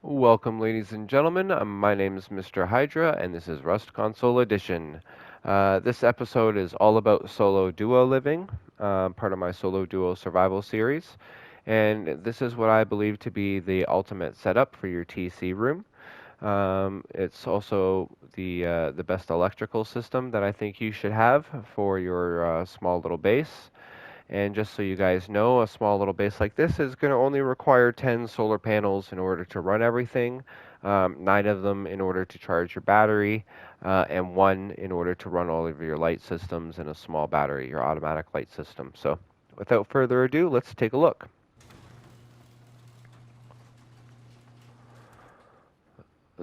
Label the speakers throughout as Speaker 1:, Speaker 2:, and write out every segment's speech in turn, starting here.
Speaker 1: Welcome, ladies and gentlemen. My name is Mr. Hydra, and this is Rust Console Edition. This episode is all about solo duo living, part of my solo duo survival series. And this is what I believe to be the ultimate setup for your TC room. It's also the best electrical system that I think you should have for your small little base. And just so you guys know, a small little base like this is going to only require 10 solar panels in order to run everything, 9 of them in order to charge your battery, and 1 in order to run all of your light systems and a small battery, your automatic light system. So without further ado, let's take a look.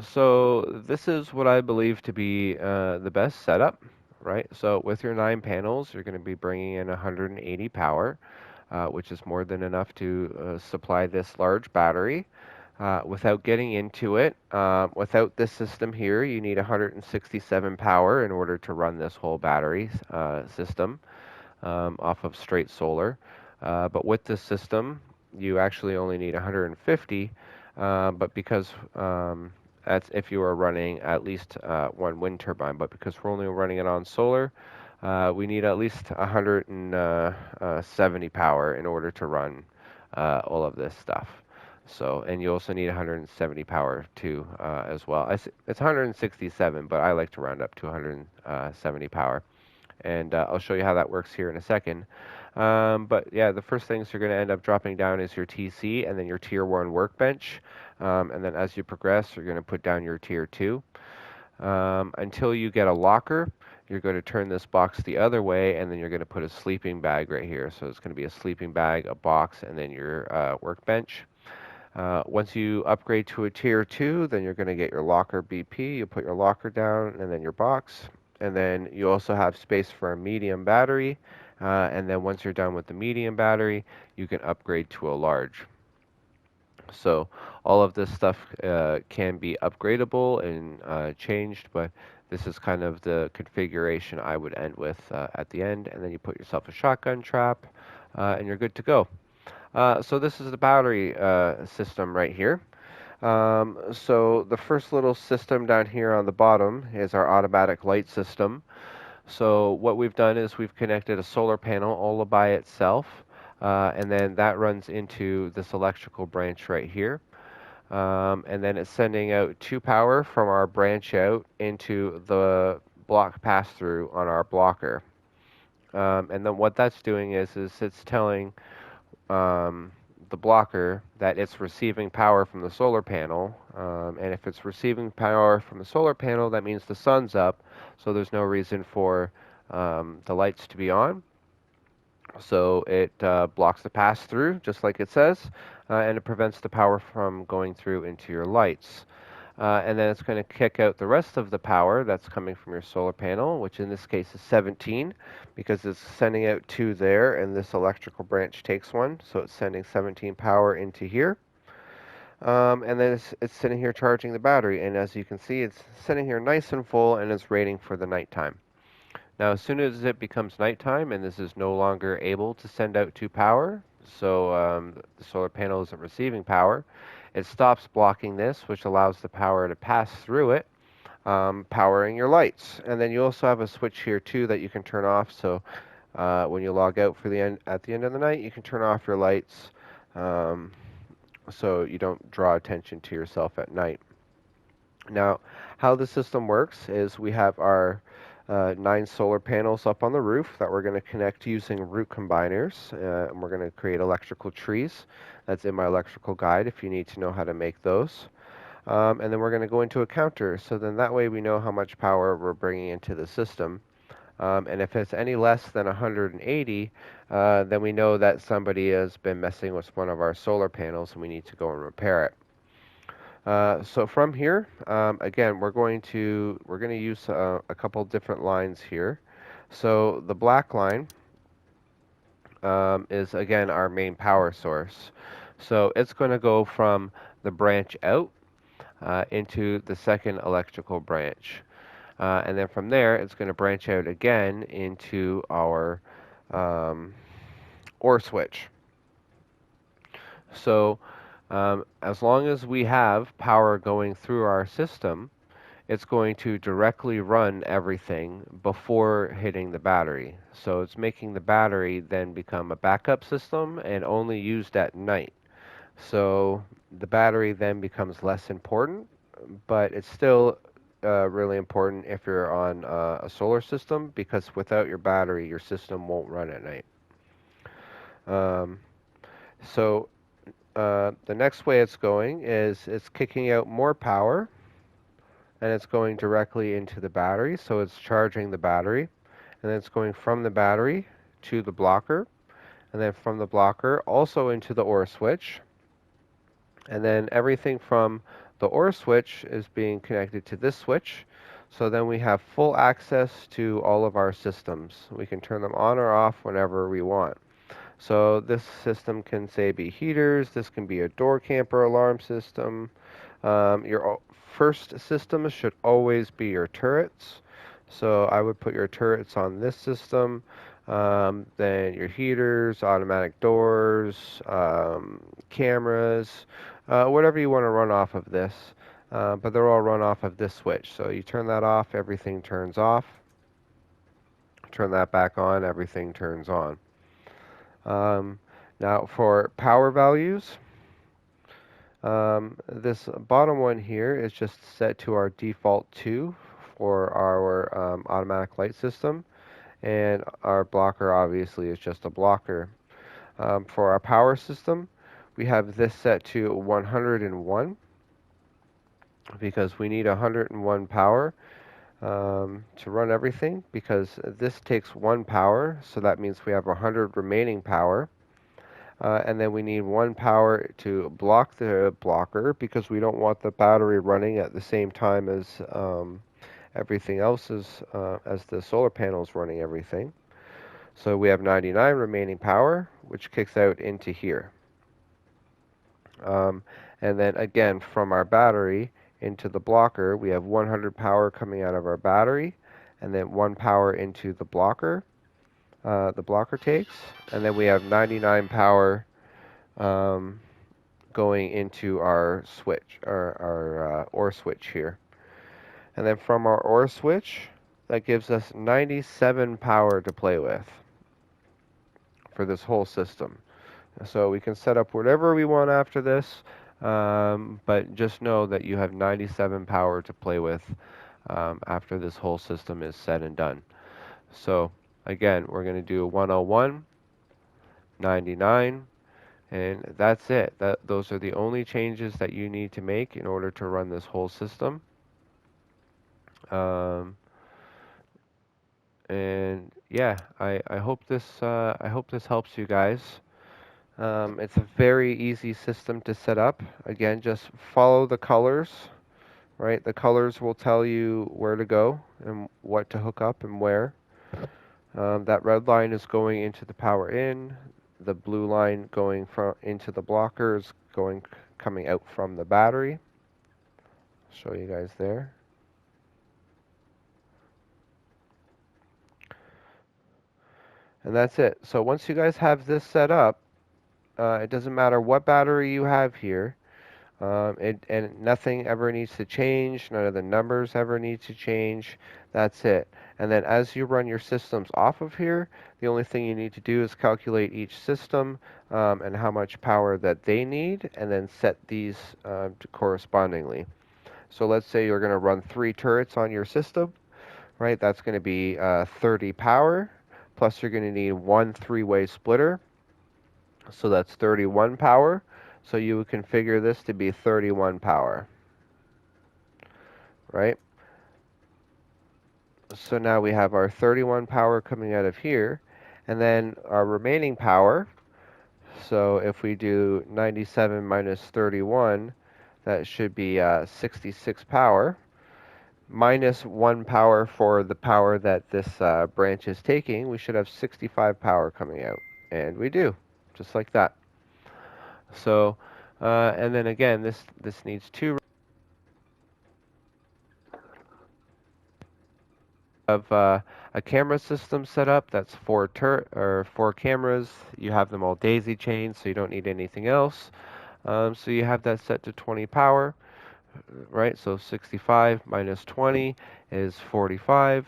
Speaker 1: So this is what I believe to be the best setup, right? So with your 9 panels, you're going to be bringing in 180 power, which is more than enough to supply this large battery. Without getting into it, without this system here, you need 167 power in order to run this whole battery system off of straight solar. But with this system, you actually only need 150, but because that's if you are running at least 1 wind turbine, but because we're only running it on solar, we need at least 170 power in order to run all of this stuff. So, and you also need 170 power too, as well. It's 167, but I like to round up to 170 power. And I'll show you how that works here in a second. But yeah, the first things you're going to end up dropping down is your TC and then your Tier 1 workbench. And then as you progress, you're going to put down your Tier 2. Until you get a locker, you're going to turn this box the other way, and then you're going to put a sleeping bag right here. So it's going to be a sleeping bag, a box, and then your workbench. Once you upgrade to a Tier 2, then you're going to get your locker BP. You put your locker down, and then your box. And then you also have space for a medium battery. And then once you're done with the medium battery, you can upgrade to a large. So all of this stuff can be upgradable and changed, but this is kind of the configuration I would end with at the end. And then you put yourself a shotgun trap, and you're good to go. So this is the battery system right here. So the first little system down here on the bottom is our automatic light system. So what we've done is we've connected a solar panel all by itself, and then that runs into this electrical branch right here. And then it's sending out 2 power from our branch out into the block pass-through on our blocker. And then what that's doing is it's telling the blocker that it's receiving power from the solar panel. And if it's receiving power from the solar panel, that means the sun's up, so there's no reason for the lights to be on. So it blocks the pass through, just like it says, and it prevents the power from going through into your lights. And then it's going to kick out the rest of the power that's coming from your solar panel, which in this case is 17, because it's sending out 2 there, and this electrical branch takes 1, so it's sending 17 power into here. And then it's sitting here charging the battery, and as you can see, it's sitting here nice and full, and it's waiting for the nighttime. Now, as soon as it becomes nighttime and this is no longer able to send out 2 power, so the solar panel isn't receiving power, it stops blocking this, which allows the power to pass through it, powering your lights. And then you also have a switch here too that you can turn off. So when you log out at the end of the night, you can turn off your lights, so you don't draw attention to yourself at night. Now, how the system works is we have our 9 solar panels up on the roof that we're going to connect using root combiners, and we're going to create electrical trees. That's in my electrical guide if you need to know how to make those. And then we're going to go into a counter, so then that way we know how much power we're bringing into the system. And if it's any less than 180, then we know that somebody has been messing with one of our solar panels and we need to go and repair it. So from here, again, we're going to use a couple different lines here. So the black line is again our main power source. So it's going to go from the branch out into the second electrical branch. And then from there, it's going to branch out again into our OR switch. So As long as we have power going through our system, it's going to directly run everything before hitting the battery. So it's making the battery then become a backup system and only used at night. So the battery then becomes less important, but it's still really important if you're on a solar system, because without your battery, your system won't run at night. Um, so the next way it's going is it's kicking out more power, and it's going directly into the battery. So it's charging the battery, and then it's going from the battery to the blocker, and then from the blocker also into the OR switch. And then everything from the OR switch is being connected to this switch. So then we have full access to all of our systems. We can turn them on or off whenever we want. So this system can, say, be heaters. This can be a door camper alarm system. Your first system should always be your turrets. So I would put your turrets on this system. Then your heaters, automatic doors, cameras, whatever you want to run off of this. But they're all run off of this switch. So you turn that off, everything turns off. Turn that back on, everything turns on. Now for power values, this bottom one here is just set to our default 2 for our automatic light system, and our blocker obviously is just a blocker. For our power system, we have this set to 101 because we need 101 power to run everything, because this takes 1 power, so that means we have 100 remaining power. And then we need 1 power to block the blocker, because we don't want the battery running at the same time as everything else is, as the solar panels running everything. So we have 99 remaining power, which kicks out into here. And then again, from our battery into the blocker, we have 100 power coming out of our battery, and then 1 power into the blocker takes, and then we have 99 power going into our switch, our OR switch here. And then from our OR switch, that gives us 97 power to play with for this whole system. So we can set up whatever we want after this, but just know that you have 97 power to play with after this whole system is said and done. So again, we're going to do 101, 99, and that's it. Those are the only changes that you need to make in order to run this whole system. And yeah, I hope this helps you guys. It's a very easy system to set up. Again, just follow the colors, right? The colors will tell you where to go and what to hook up and where. That red line is going into the power in. The blue line going into the blocker is coming out from the battery. I'll show you guys there. And that's it. So once you guys have this set up, it doesn't matter what battery you have here. And nothing ever needs to change. None of the numbers ever need to change. That's it. And then as you run your systems off of here, the only thing you need to do is calculate each system and how much power that they need, and then set these correspondingly. So let's say you're going to run 3 turrets on your system, right? That's going to be 30 power, plus you're going to need 1 3-way splitter. So that's 31 power. So you would configure this to be 31 power, right? So now we have our 31 power coming out of here, and then our remaining power. So if we do 97 minus 31, that should be 66 power, minus 1 power for the power that this branch is taking. We should have 65 power coming out, and we do, just like that. So, and then again, this needs 2 of a camera system set up. That's 4 cameras. You have them all daisy chained, so you don't need anything else. So you have that set to 20 power, right? So 65 minus 20 is 45,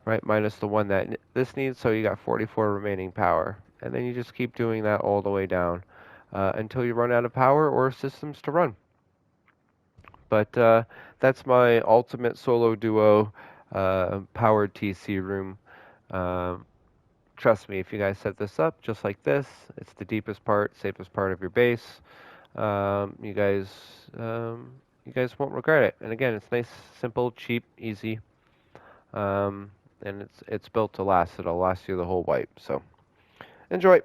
Speaker 1: right? Minus the one that this needs, so you got 44 remaining power. And then you just keep doing that all the way down until you run out of power or systems to run. But that's my ultimate solo duo powered TC room. Um, Trust me, if you guys set this up just like this, it's the deepest part, safest part of your base. Um, you guys, um, you guys won't regret it. And again, it's nice, simple, cheap, easy, um, and it's built to last. It'll last you the whole wipe. So enjoy.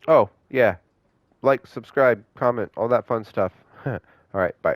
Speaker 1: Oh yeah, like, subscribe, comment, all that fun stuff. All right, bye.